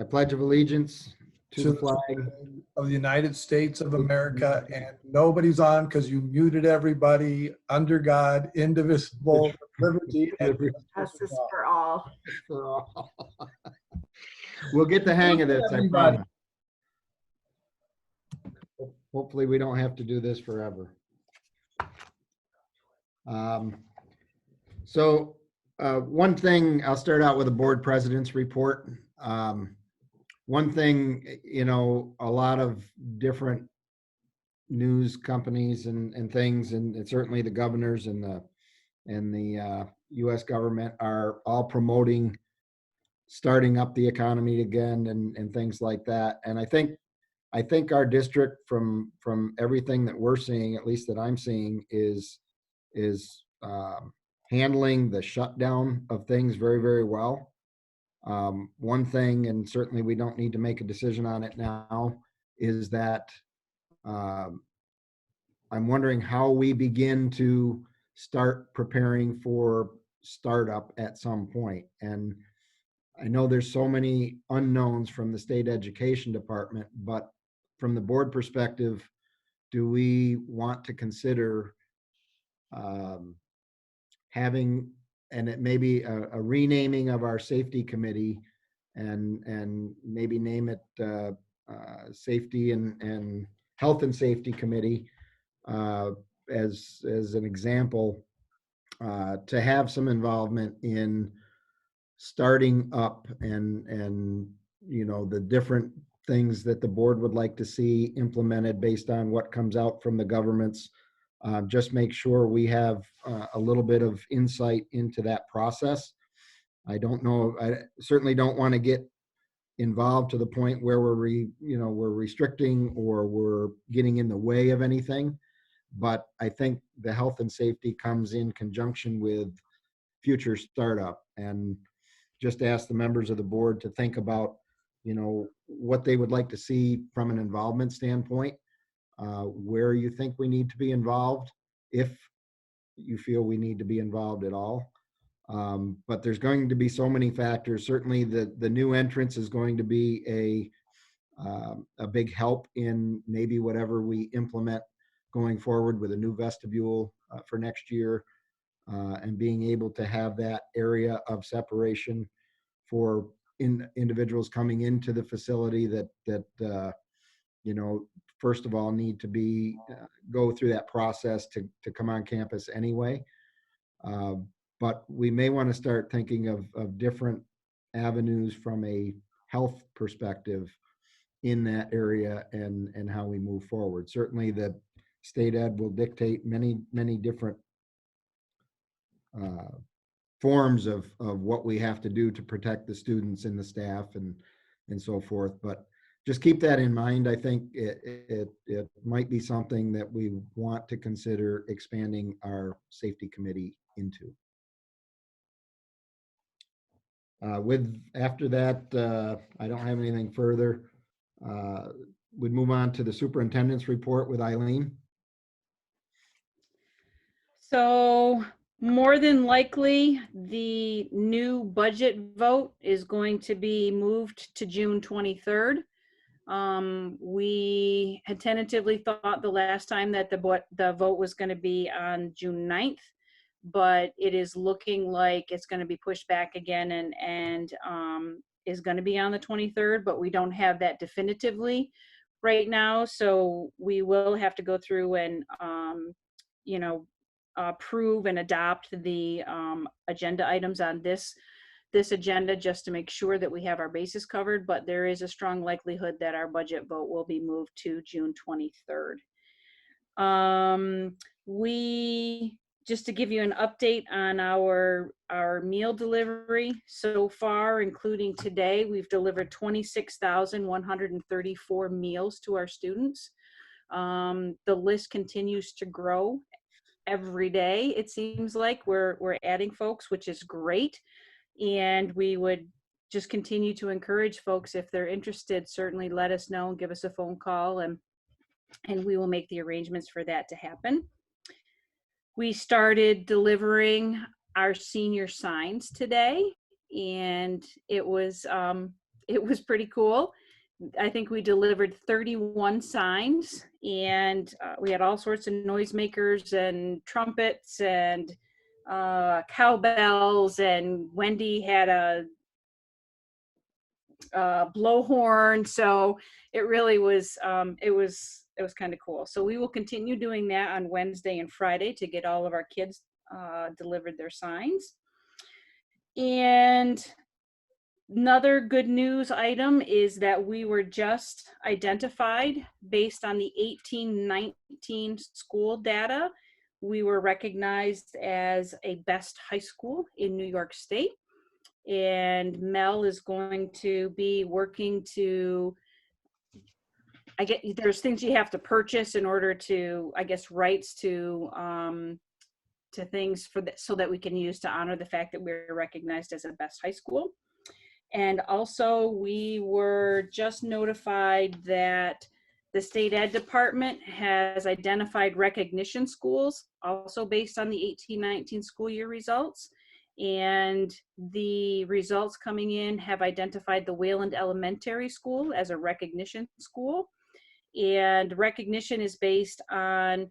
pledge of allegiance to to the the flag flag of the United States of America, and nobody's on because you muted everybody, under God, indivisible, with liberty and Justice for all. for all. We'll get the hang of this, I Everybody. promise. Hopefully we don't have to do this forever. One thing, I'll start out with a board president's report. One thing, you know, a lot of different news companies and things, and certainly the governors and the U.S. government are all promoting starting up the economy again and things like that. And I think our district, from everything that we're seeing, at least that I'm seeing, is handling the shutdown of things very, very well. One thing, and certainly we don't need to make a decision on it now, is that I'm wondering how we begin to start preparing for startup at some point. And I know there's so many unknowns from the state education department, but from the board perspective, do we want to consider having, and it may be a renaming of our safety committee, and maybe name it safety and health and safety committee as an example, to have some involvement in starting up and you know, the different things that the board would like to see implemented based on what comes out from the governments. Just make sure we have a little bit of insight into that process. I don't know, I certainly don't want to get involved to the point where we're restricting or we're getting in the way of anything. But I think the health and safety comes in conjunction with future startup, and just ask the members of the board to think about, you know, what they would like to see from an involvement standpoint, where you think we need to be involved, if you feel we need to be involved at all. But there's going to be so many factors. Certainly the new entrance is going to be a big help in maybe whatever we implement going forward with a new vestibule for next year, and being able to have that area of separation for individuals coming into the facility that you know, first of all need to be go through that process to come on campus anyway. But we may want to start thinking of different avenues from a health perspective in that area, and how we move forward. Certainly the state ed will dictate many different forms of what we have to do to protect the students and the staff and so forth. But just keep that in mind. I think it might be something that we want to consider expanding our safety committee into. After that, I don't have anything further. We'd move on to the superintendent's report with Eileen. So more than likely, the new budget vote is going to be moved to June 23rd. We had tentatively thought the last time that the vote was going to be on June 9th, but it is looking like it's going to be pushed back again and is going to be on the 23rd, but we don't have that definitively right now. So we will have to go through and, you know, approve and adopt the agenda items on this agenda, just to make sure that we have our bases covered. But there is a strong likelihood that our budget vote will be moved to June 23rd. Just to give you an update on our meal delivery so far, including today, we've delivered 26,134 meals to our students. The list continues to grow every day. It seems like we're adding folks, which is great. And we would just continue to encourage folks, if they're interested, certainly let us know and give us a phone call, and we will make the arrangements for that to happen. We started delivering our senior signs today, and it was it was pretty cool. I think we delivered 31 signs, and we had all sorts of noisemakers and trumpets and cowbells, and Wendy had a blowhorn. So it really was, it was kind of cool. So we will continue doing that on Wednesday and Friday to get all of our kids delivered their signs. And another good news item is that we were just identified based on the 18-19 school data. We were recognized as a best high school in New York State. And Mel is going to be working to, there's things you have to purchase in order to, I guess, rights to things for that, so that we can use to honor the fact that we're recognized as a best high school. And also we were just notified that the state ed department has identified recognition schools also based on the 18-19 school year results. And the results coming in have identified the Wayland Elementary School as a recognition school. And recognition is based on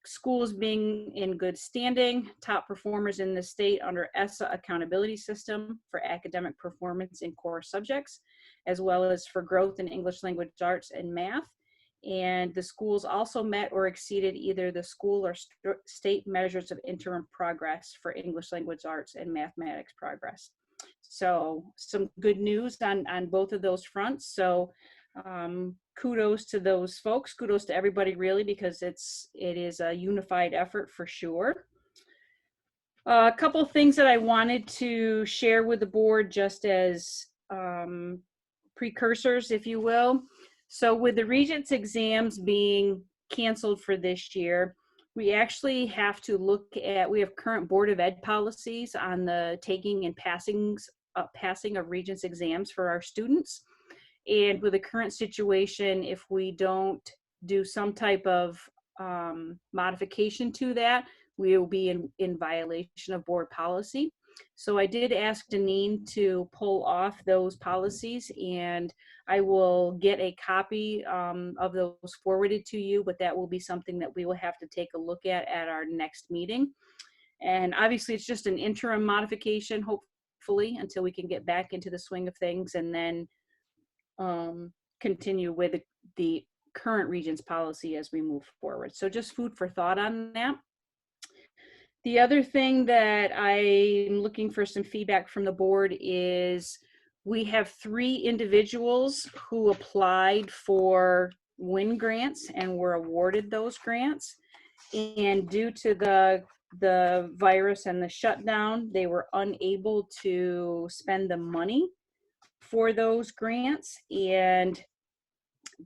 schools being in good standing, top performers in the state under ESSA accountability system for academic performance in core subjects, as well as for growth in English language arts and math. And the schools also met or exceeded either the school or state measures of interim progress for English language arts and mathematics progress. So some good news on both of those fronts. So kudos to those folks, kudos to everybody really, because it is a unified effort for sure. A couple of things that I wanted to share with the board just as precursors, if you will. So with the Regents exams being canceled for this year, we actually have to look at, we have current Board of Ed policies on the taking and passing of Regents exams for our students. And with the current situation, if we don't do some type of modification to that, we will be in violation of board policy. So I did ask Deneen to pull off those policies, and I will get a copy of those forwarded to you, but that will be something that we will have to take a look at our next meeting. And obviously it's just an interim modification, hopefully, until we can get back into the swing of things, and then continue with the current Regents policy as we move forward. So just food for thought on that. The other thing that I'm looking for some feedback from the board is we have 3 individuals who applied for WIN grants and were awarded those grants. And due to the virus and the shutdown, they were unable to spend the money for those grants. And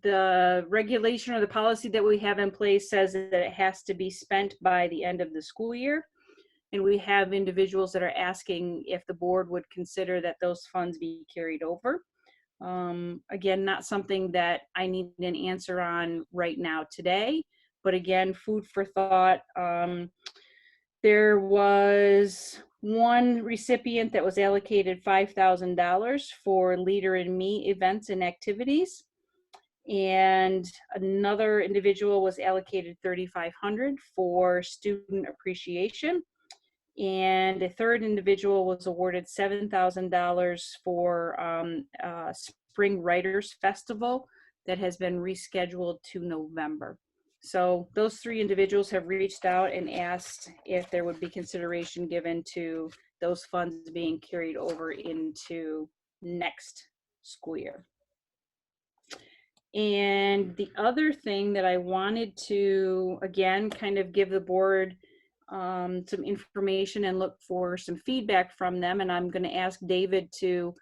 the regulation or the policy that we have in place says that it has to be spent by the end of the school year. And we have individuals that are asking if the board would consider that those funds be carried over. Again, not something that I need an answer on right now today, but again, food for thought. There was one recipient that was allocated $5,000 for Leader in Me events and activities. And another individual was allocated $3,500 for student appreciation. And a third individual was awarded $7,000 for Spring Writers Festival that has been rescheduled to November. So those 3 individuals have reached out and asked if there would be consideration given to those funds being carried over into next school year. And the other thing that I wanted to, again, kind of give the board some information and look for some feedback from them. And I'm going to ask David to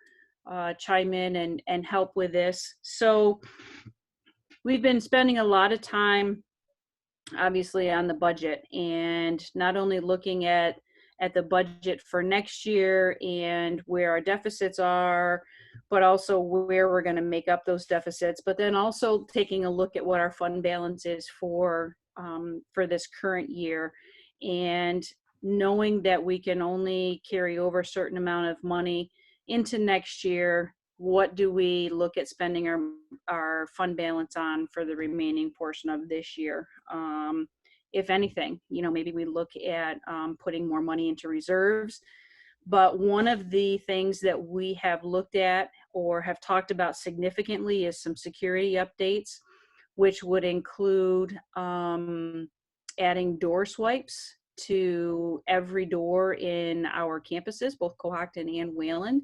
chime in and help with this. So we've been spending a lot of time, obviously, on the budget, and not only looking at the budget for next year and where our deficits are, but also where we're going to make up those deficits, but then also taking a look at what our fund balance is for this current year, and knowing that we can only carry over a certain amount of money into next year, what do we look at spending our fund balance on for the remaining portion of this year? If anything, maybe we look at putting more money into reserves. But one of the things that we have looked at or have talked about significantly is some security updates, which would include adding door swipes to every door in our campuses, both Cohocton and Wayland.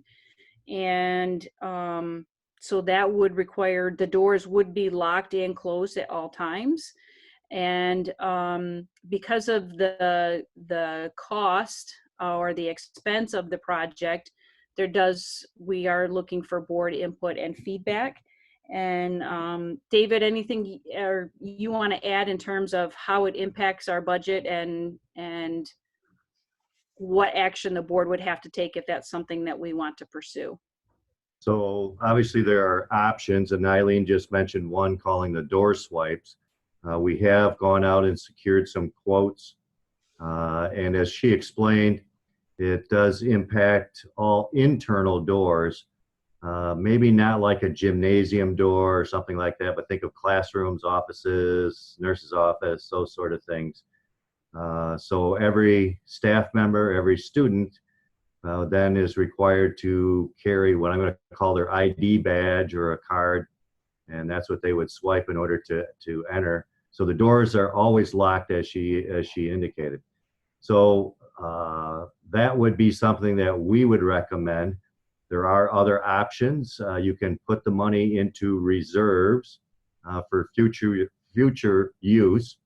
And so that would require, the doors would be locked and closed at all times. And because of the cost or the expense of the project, we are looking for board input and feedback. And David, anything or you want to add in terms of how it impacts our budget and what action the board would have to take if that's something that we want to pursue? So obviously there are options, and Eileen just mentioned one, calling the door swipes. We have gone out and secured some quotes, and as she explained, it does impact all internal doors. Maybe not like a gymnasium door or something like that, but think of classrooms, offices, nurse's office, those sort of things. So every staff member, every student then is required to carry what I'm going to call their ID badge or a card, and that's what they would swipe in order to enter. So the doors are always locked, as she indicated. So that would be something that we would recommend. There are other options. You can put the money into reserves for future use.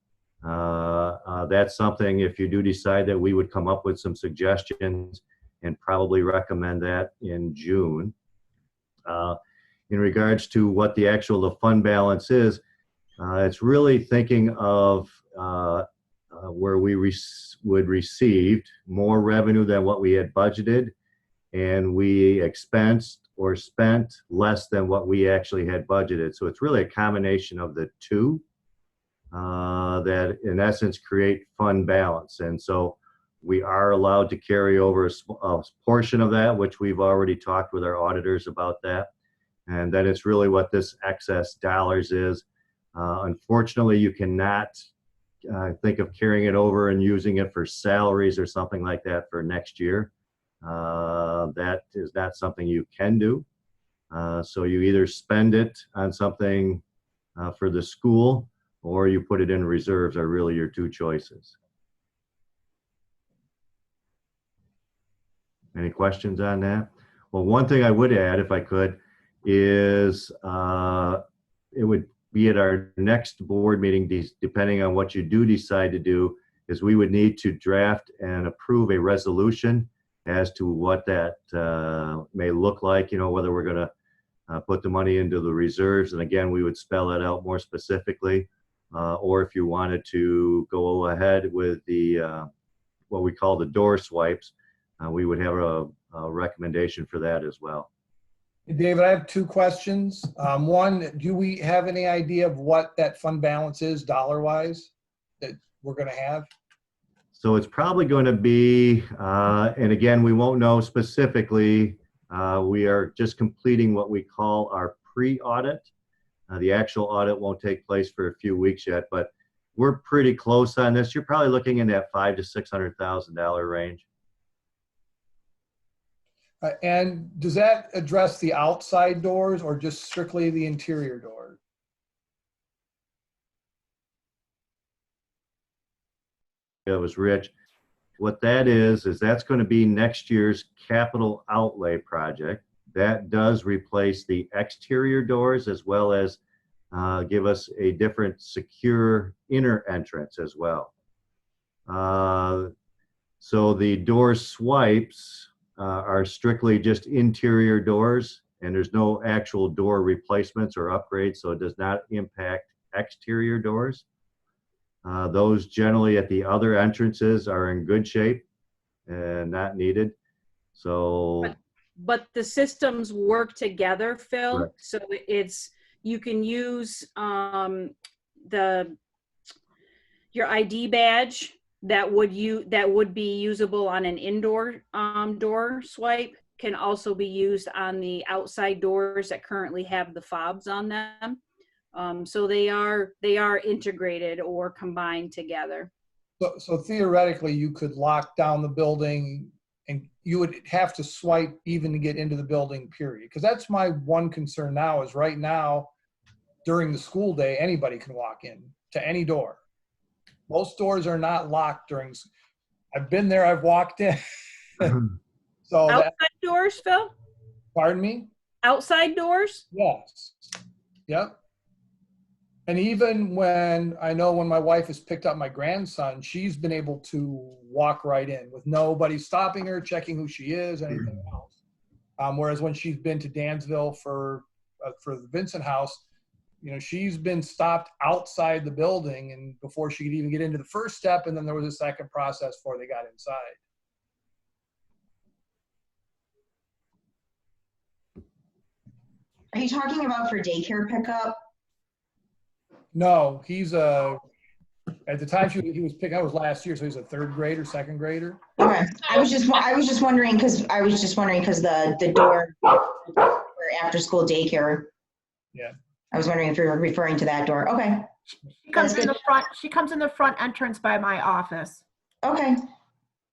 That's something, if you do decide that, we would come up with some suggestions and probably recommend that in June. In regards to what the fund balance is, it's really thinking of where we would receive more revenue than what we had budgeted, and we expensed or spent less than what we actually had budgeted. So it's really a combination of the two that in essence create fund balance. And so we are allowed to carry over a portion of that, which we've already talked with our auditors about that. And then it's really what this excess dollars is. Unfortunately, you cannot think of carrying it over and using it for salaries or something like that for next year. That is not something you can do. So you either spend it on something for the school, or you put it in reserves, are really your two choices. Any questions on that? Well, one thing I would add, if I could, is it would be at our next board meeting, depending on what you do decide to do, is we would need to draft and approve a resolution as to what that may look like, whether we're going to put the money into the reserves. And again, we would spell that out more specifically. Or if you wanted to go ahead with the what we call the door swipes, we would have a recommendation for that as well. David, I have two questions. One, do we have any idea of what that fund balance is dollar-wise that we're going to have? So it's probably going to be, and again, we won't know specifically. We are just completing what we call our pre-audit. The actual audit won't take place for a few weeks yet, but we're pretty close on this. You're probably looking in that $500,000 to $600,000 range. And does that address the outside doors or just strictly the interior doors? It was Rich. What that is that's going to be next year's capital outlay project. That does replace the exterior doors as well as give us a different secure inner entrance as well. So the door swipes are strictly just interior doors, and there's no actual door replacements or upgrades, so it does not impact exterior doors. Those generally at the other entrances are in good shape and not needed. So, but the systems work together, Phil. Correct. So you can use your ID badge that would be usable on an indoor door swipe can also be used on the outside doors that currently have the fobs on them. So they are integrated or combined together. So theoretically, you could lock down the building and you would have to swipe even to get into the building, period. Because that's my one concern now is right now, during the school day, anybody can walk in to any door. Most doors are not locked during, I've been there, I've walked in. So Outside doors, Phil? Pardon me? Outside doors? Yes. Yep. And even when my wife has picked up my grandson, she's been able to walk right in with nobody stopping her, checking who she is, anything else. Whereas when she's been to Dansville for the Vincent House, she's been stopped outside the building and before she could even get into the first step, and then there was a second process before they got inside. Are you talking about for daycare pickup? No, he's at the time he was picking, that was last year, so he's a third grader, second grader. Okay, I was just wondering because the door for after school daycare. Yeah. I was wondering if you were referring to that door. Okay. She comes in the front. She comes in the front entrance by my office. Okay.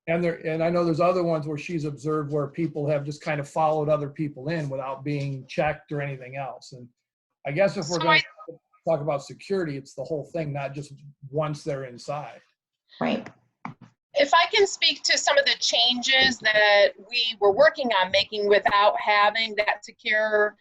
And I know there's other ones where she's observed where people have just kind of followed other people in without being checked or anything else. And I guess if we're going to talk about security, it's the whole thing, not just once they're inside. Right. If I can speak to some of the changes that we were working on making without having that secure,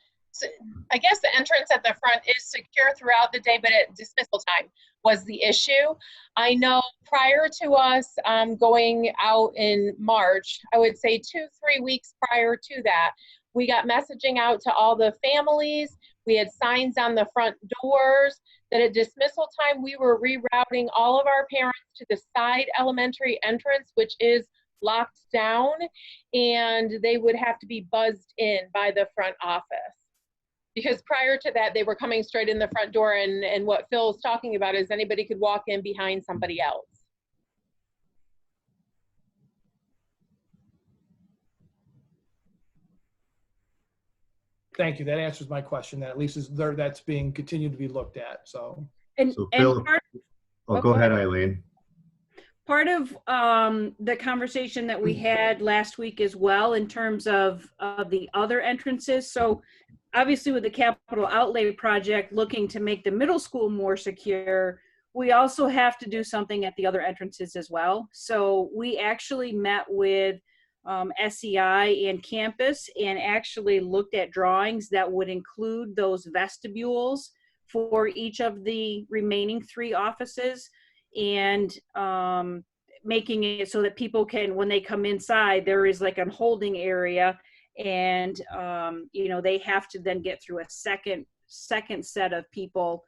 I guess the entrance at the front is secure throughout the day, but at dismissal time was the issue. I know prior to us going out in March, I would say 2-3 weeks prior to that, we got messaging out to all the families. We had signs on the front doors that at dismissal time, we were rerouting all of our parents to the side elementary entrance, which is locked down, and they would have to be buzzed in by the front office. Because prior to that, they were coming straight in the front door, and what Phil's talking about is anybody could walk in behind somebody else. Thank you. That answers my question. That at least is there, that's being continued to be looked at. So Phil, go ahead, Eileen. Part of the conversation that we had last week as well in terms of the other entrances. So obviously with the capital outlay project looking to make the middle school more secure, we also have to do something at the other entrances as well. So we actually met with SEI and campus and actually looked at drawings that would include those vestibules for each of the remaining 3 offices, and making it so that people can, when they come inside, there is like a holding area, and they have to then get through a second set of people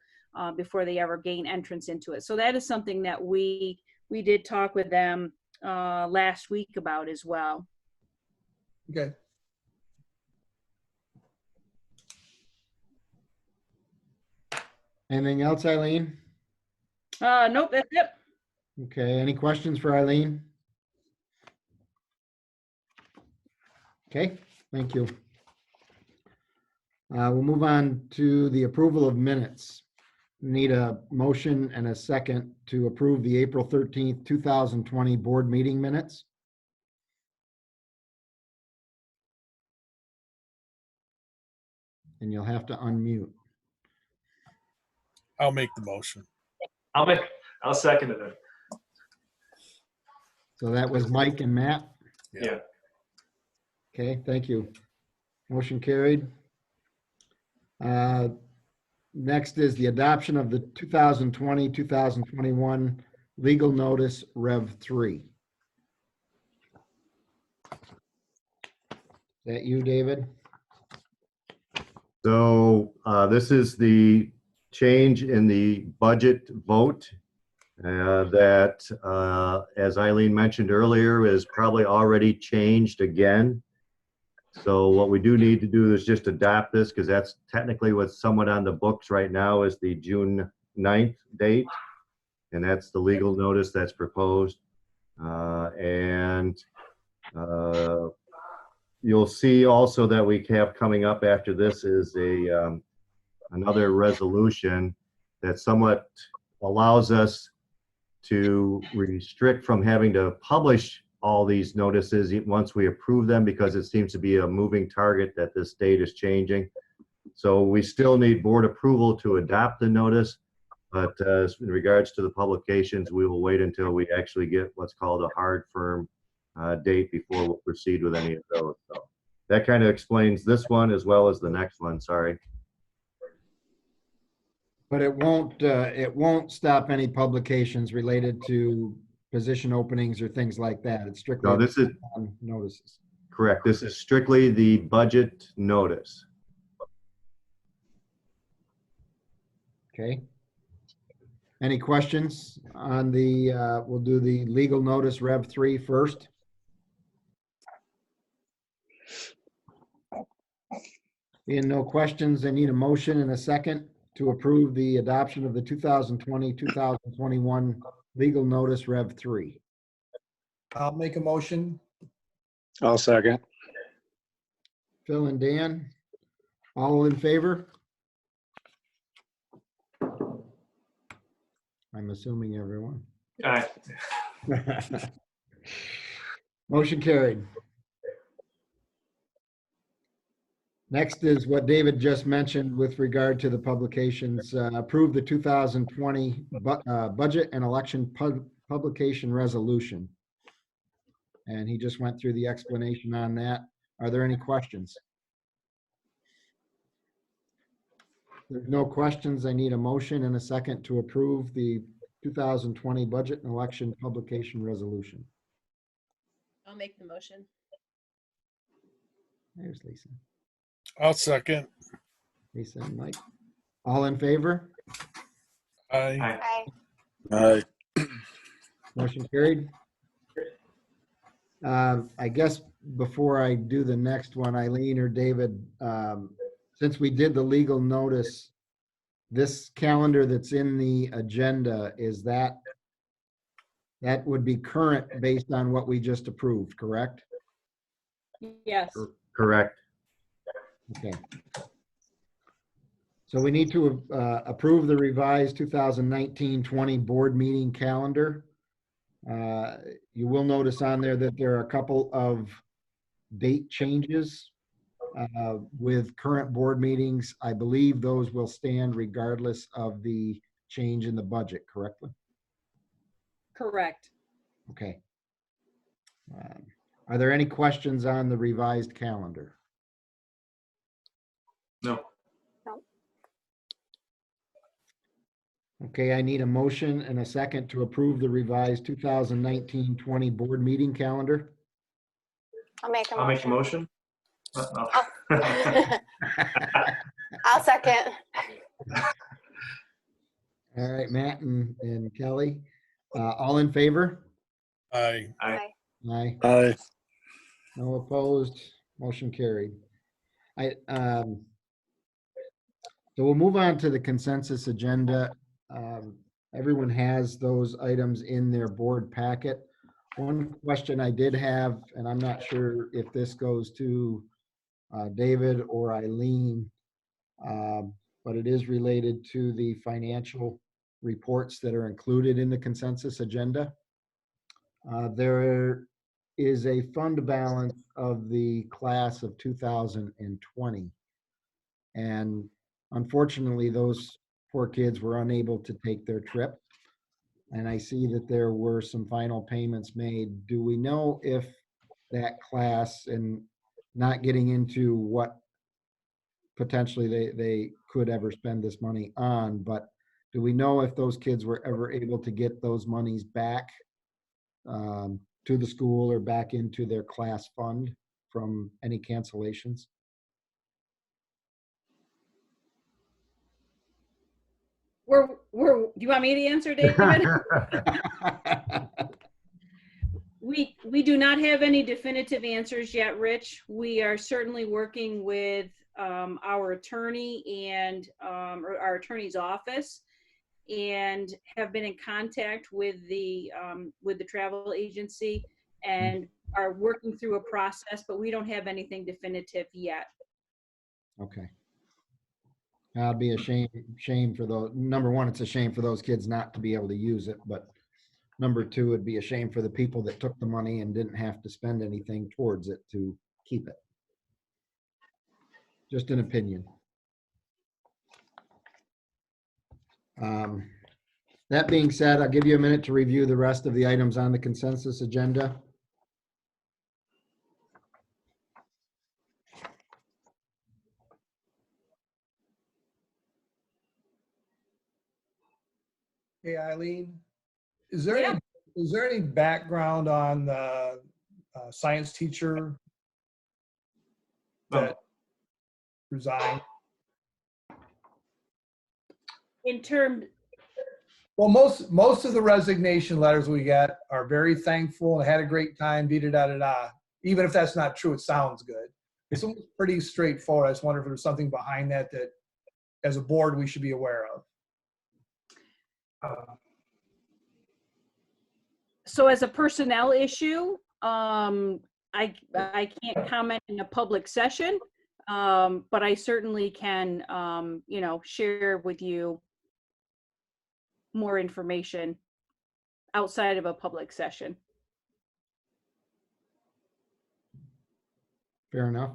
before they ever gain entrance into it. So that is something that we did talk with them last week about as well. okay. Anything else, Eileen? Nope, that's it. Okay, any questions for Eileen? Okay, thank you. We'll move on to the approval of minutes. Need a motion and a second to approve the April 13th, 2020 board meeting minutes. And you'll have to unmute. I'll make the motion. I'll second it then. So that was Mike and Matt. Yeah. Okay, thank you. Motion carried. Next is the adoption of the 2020-2021 legal notice Rev 3. Is that you, David? So this is the change in the budget vote that, as Eileen mentioned earlier, is probably already changed again. So what we do need to do is just adopt this, because that's technically what's somewhat on the books right now is the June 9th date. And that's the legal notice that's proposed. You'll see also that we have coming up after this is another resolution that somewhat allows us to restrict from having to publish all these notices once we approve them, because it seems to be a moving target that this date is changing. So we still need board approval to adopt the notice, but in regards to the publications, we will wait until we actually get what's called a hard, firm date before we'll proceed with any of those. So that kind of explains this one as well as the next one, sorry. But it won't stop any publications related to position openings or things like that. It's strictly No, this is on notices. correct. This is strictly the budget notice. Okay. Any questions on the, we'll do the legal notice Rev 3 first. Being no questions, I need a motion and a second to approve the adoption of the 2020-2021 legal notice Rev 3. I'll make a motion. I'll second. Phil and Dan, all in favor? I'm assuming everyone. Aye. Motion carried. Next is what David just mentioned with regard to the publications. Approve the 2020 budget and election publication resolution. And he just went through the explanation on that. Are there any questions? There's no questions. I need a motion and a second to approve the 2020 budget and election publication resolution. I'll make the motion. There's Lisa. I'll second. Lisa and Mike. All in favor? Aye. Aye. Aye. Motion carried. I guess before I do the next one, Eileen or David, since we did the legal notice, this calendar that's in the agenda, is that would be current based on what we just approved, correct? Yes. Correct. Okay. So we need to approve the revised 2019-20 board meeting calendar. You will notice on there that there are a couple of date changes with current board meetings. I believe those will stand regardless of the change in the budget, correctly? Correct. Okay. Are there any questions on the revised calendar? No. Okay, I need a motion and a second to approve the revised 2019-20 board meeting calendar. I'll make a I'll make a motion. motion. I'll second. All right, Matt and Kelly, all in favor? Aye. Aye. Aye. Aye. No opposed, motion carried. So we'll move on to the consensus agenda. Everyone has those items in their board packet. One question I did have, and I'm not sure if this goes to David or Eileen, but it is related to the financial reports that are included in the consensus agenda. There is a fund balance of the class of 2020. And unfortunately, those poor kids were unable to take their trip. And I see that there were some final payments made. Do we know if that class, and not getting into what potentially they could ever spend this money on, but do we know if those kids were ever able to get those monies back to the school or back into their class fund from any cancellations? Do you want me to answer, David? We do not have any definitive answers yet, Rich. We are certainly working with our attorney and our attorney's office, and have been in contact with the travel agency. And are working through a process, but we don't have anything definitive yet. Okay. That'd be a shame for those. Number one, it's a shame for those kids not to be able to use it, but number two, it'd be a shame for the people that took the money and didn't have to spend anything towards it to keep it. Just an opinion. That being said, I'll give you a minute to review the rest of the items on the consensus agenda. Hey, Eileen, is there Yeah. any background on the science teacher that resigned? In terms, Well, most of the resignation letters we get are very thankful and had a great time, da-da-da-da-da. Even if that's not true, it sounds good. It's pretty straightforward. I just wonder if there's something behind that as a board, we should be aware of. so as a personnel issue, I can't comment in a public session, but I certainly can, share with you more information outside of a public session. Fair enough.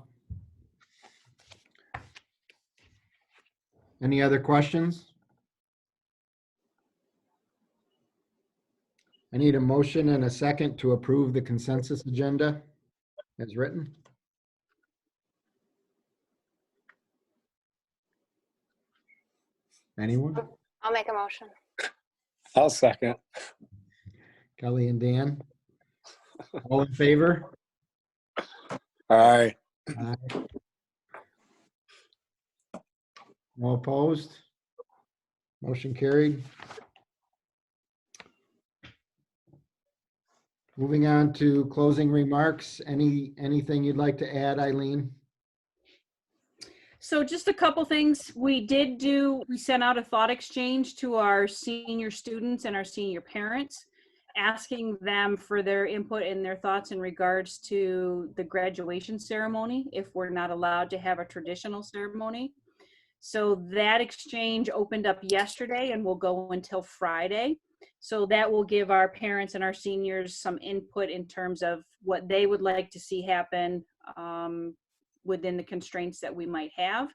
Any other questions? I need a motion and a second to approve the consensus agenda as written. Anyone? I'll make a motion. I'll second. Kelly and Dan? All in favor? Aye. Aye. No opposed? Motion carried. Moving on to closing remarks. Anything you'd like to add, Eileen? So just a couple things. We sent out a thought exchange to our senior students and our senior parents, asking them for their input and their thoughts in regards to the graduation ceremony, if we're not allowed to have a traditional ceremony. So that exchange opened up yesterday and will go until Friday. So that will give our parents and our seniors some input in terms of what they would like to see happen within the constraints that we might have.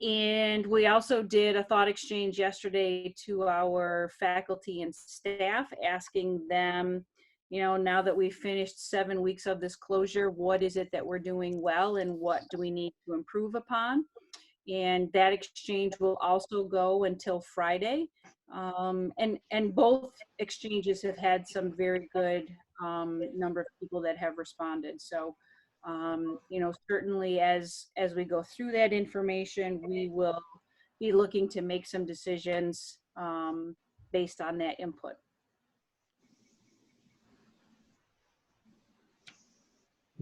And we also did a thought exchange yesterday to our faculty and staff, asking them, now that we've finished 7 weeks of this closure, what is it that we're doing well and what do we need to improve upon? And that exchange will also go until Friday. And both exchanges have had some very good number of people that have responded. So, certainly as we go through that information, we will be looking to make some decisions based on that input.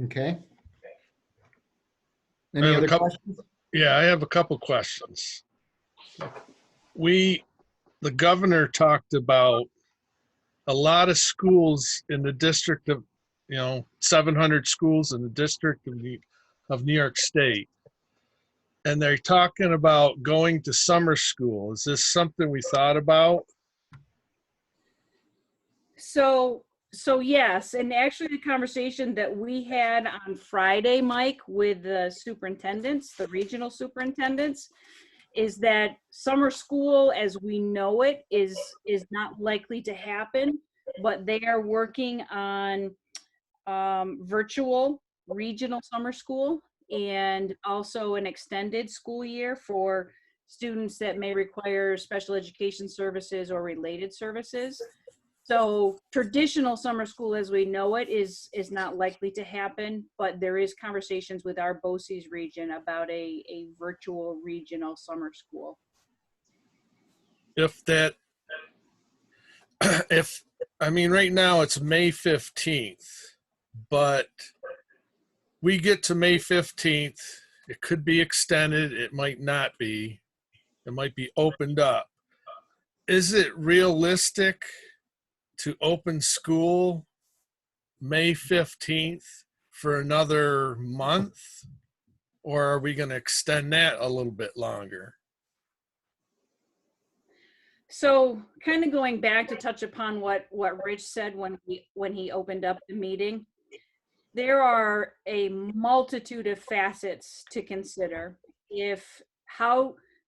Okay. Any other questions? Yeah, I have a couple questions. The governor talked about a lot of schools in the district of, 700 schools in the district of New York State. And they're talking about going to summer school. Is this something we thought about? So yes, and actually the conversation that we had on Friday, Mike, with the superintendents, the regional superintendents, is that summer school as we know it is not likely to happen, but they are working on virtual regional summer school and also an extended school year for students that may require special education services or related services. So traditional summer school as we know it is not likely to happen, but there is conversations with our BOCES region about a virtual regional summer school. Right now it's May 15th, but we get to May 15th, it could be extended, it might not be, it might be opened up. Is it realistic to open school May 15th for another month? Or are we going to extend that a little bit longer? So kind of going back to touch upon what Rich said when he opened up the meeting, there are a multitude of facets to consider.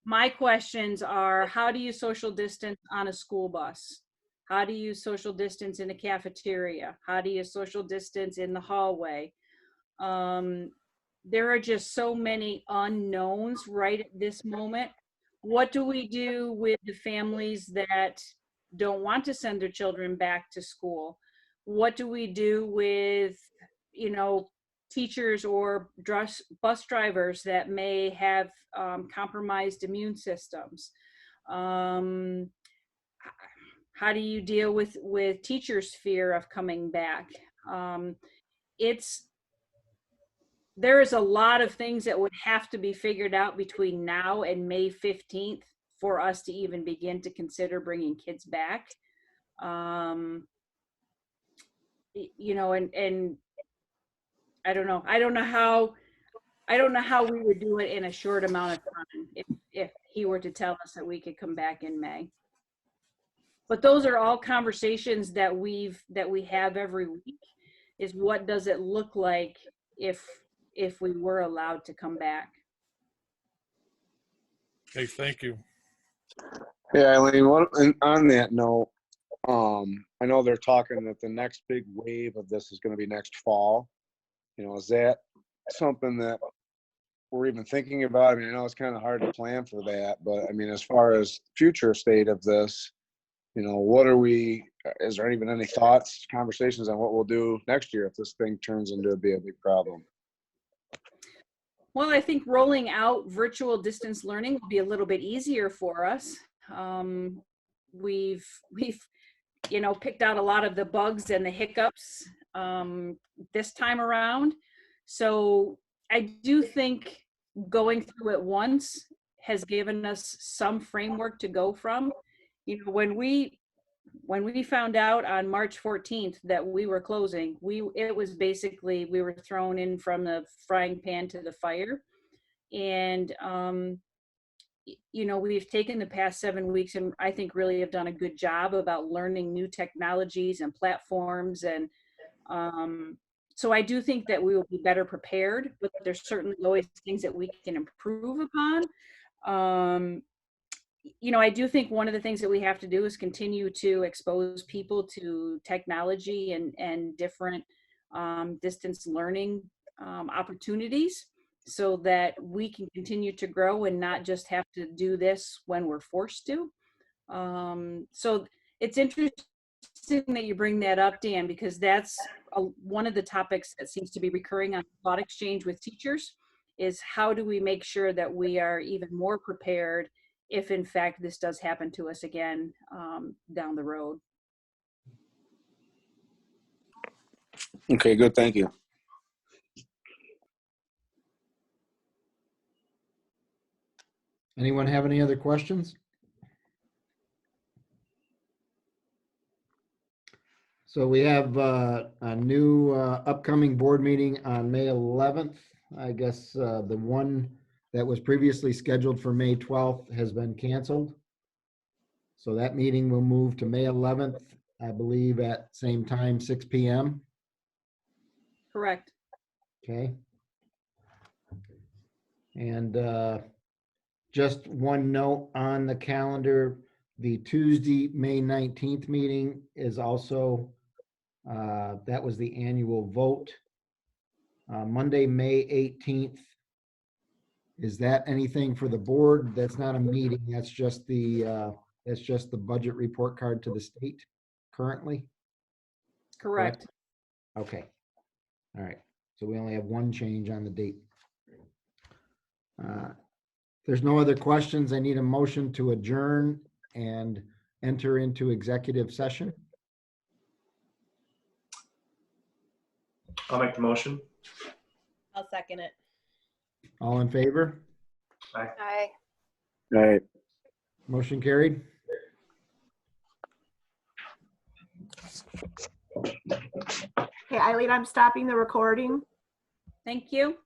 My questions are, how do you social distance on a school bus? How do you social distance in a cafeteria? How do you social distance in the hallway? There are just so many unknowns right at this moment. What do we do with the families that don't want to send their children back to school? What do we do with, teachers or bus drivers that may have compromised immune systems? How do you deal with teachers' fear of coming back? There is a lot of things that would have to be figured out between now and May 15th for us to even begin to consider bringing kids back. And I don't know. I don't know how we would do it in a short amount of time if he were to tell us that we could come back in May. But those are all conversations that we have every week, is what does it look like if we were allowed to come back. Okay, thank you. Yeah, Eileen, on that note, I know they're talking that the next big wave of this is going to be next fall. Is that something that we're even thinking about? I mean, I know it's kind of hard to plan for that, but I mean, as far as future state of this, is there even any thoughts, conversations on what we'll do next year if this thing turns into a big problem? Well, I think rolling out virtual distance learning will be a little bit easier for us. We've picked out a lot of the bugs and the hiccups this time around. So I do think going through it once has given us some framework to go from. When we found out on March 14th that we were closing, it was basically, we were thrown in from the frying pan to the fire. And, we've taken the past 7 weeks and I think really have done a good job about learning new technologies and platforms. And so I do think that we will be better prepared, but there's certainly always things that we can improve upon. I do think one of the things that we have to do is continue to expose people to technology and different distance learning opportunities so that we can continue to grow and not just have to do this when we're forced to. So it's interesting that you bring that up, Dan, because that's one of the topics that seems to be recurring on Thought Exchange with teachers, is how do we make sure that we are even more prepared if in fact this does happen to us again down the road. Okay, good. Thank you. Anyone have any other questions? So we have a new upcoming board meeting on May 11th. I guess the one that was previously scheduled for May 12th has been canceled. So that meeting will move to May 11th, I believe at same time, 6 p.m. Correct. Okay. And just one note on the calendar, the Tuesday, May 19th meeting is also, that was the annual vote. Monday, May 18th. Is that anything for the board? That's not a meeting. That's just the budget report card to the state currently? Correct. Okay. All right. So we only have one change on the date. There's no other questions. I need a motion to adjourn and enter into executive session. I'll make the motion. I'll second it. All in favor? Aye. All right. Motion carried. Okay, Eileen, I'm stopping the recording. Thank you.